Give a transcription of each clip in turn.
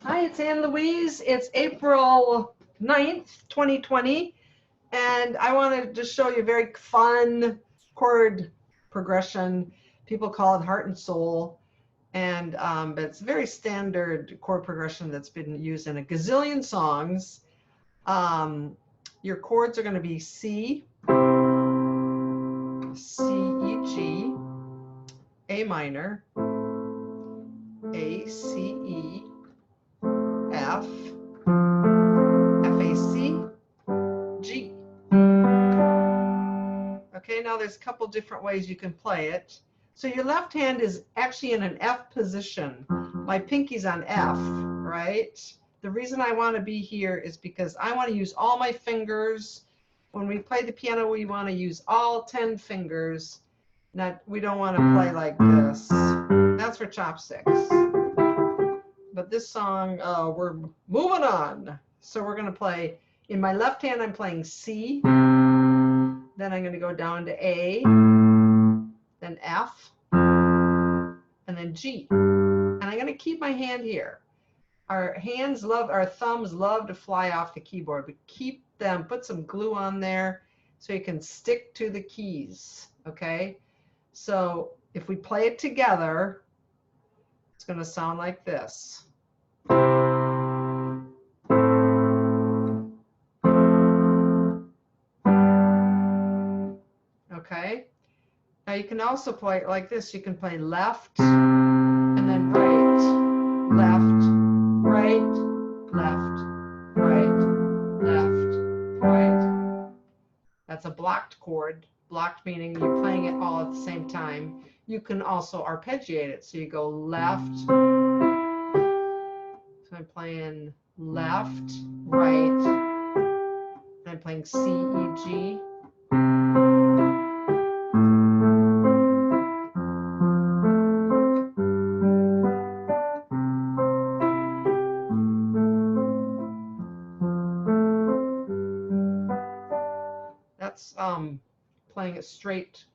Hi, it's Ann Louise. It's April 9th, 2020, and I wanted to show you a very fun chord progression. People call it heart and soul, and but it's a very standard chord progression that's been used in a gazillion songs. Your chords are going to be C, C, E, G, A minor, A, C, E, F, F, A, C, G. Okay, now there's a couple different ways you can play it. So your left hand is actually in an F position. My pinky's on F, right? The reason I want to be here is because I want to use all my fingers. When we play the piano, we want to use all 10 fingers. We don't want to play like this. That's for chopsticks. But this song, we're moving on. So we're going to play, in my left hand, I'm playing C. Then I'm going to go down to A, then F, and then G. And I'm going to keep my hand here. Our thumbs love to fly off the keyboard, but keep them, put some glue on there so you can stick to the keys, okay? So if we play it together, it's going to sound like this. Okay? Now you can also play it like this. You can play left and then right, left, right, left, right, left, right. That's a blocked chord. Blocked meaning you're playing it all at the same time. You can also arpeggiate it. So you go left. So I'm playing left, right. And I'm playing C, E, G. That's playing it straight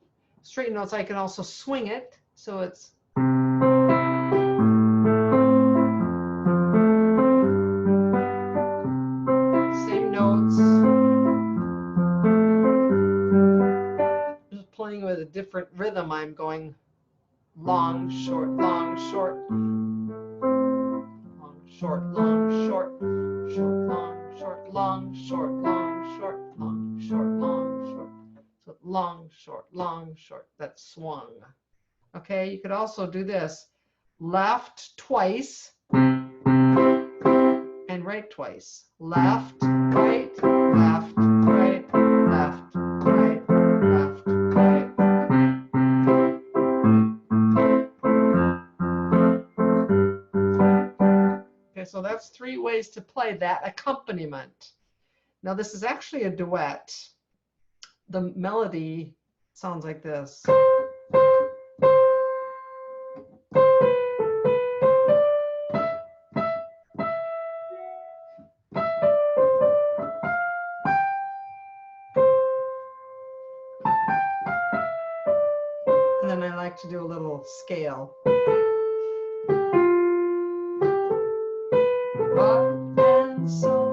notes. I can also swing it, so it's same notes. Just playing with a different rhythm. I'm going long, short, long, short, long, short, long, short, short, long, short, long, short, long, short, long, short, long, short. So long, short. That's swung. Okay, you could also do this. Left twice and right twice. Left, right, left, right, left, right, left, right. Okay, so that's 3 ways to play that accompaniment. Now this is actually a duet. The melody sounds like this. And then I like to do a little scale. Heart and soul.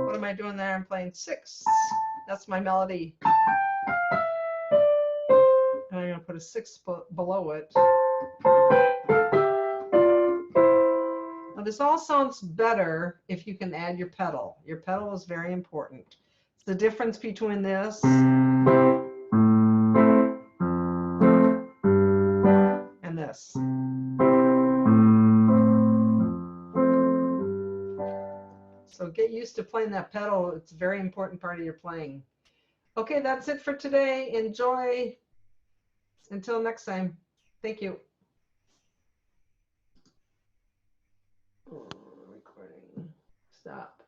What am I doing there? I'm playing 6. That's my melody. And I'm going to put a 6 below it. Now this all sounds better if you can add your pedal. Your pedal is very important. It's the difference between this and this. So get used to playing that pedal. It's a very important part of your playing. Okay, that's it for today. Enjoy. Until next time. Thank you. Stop.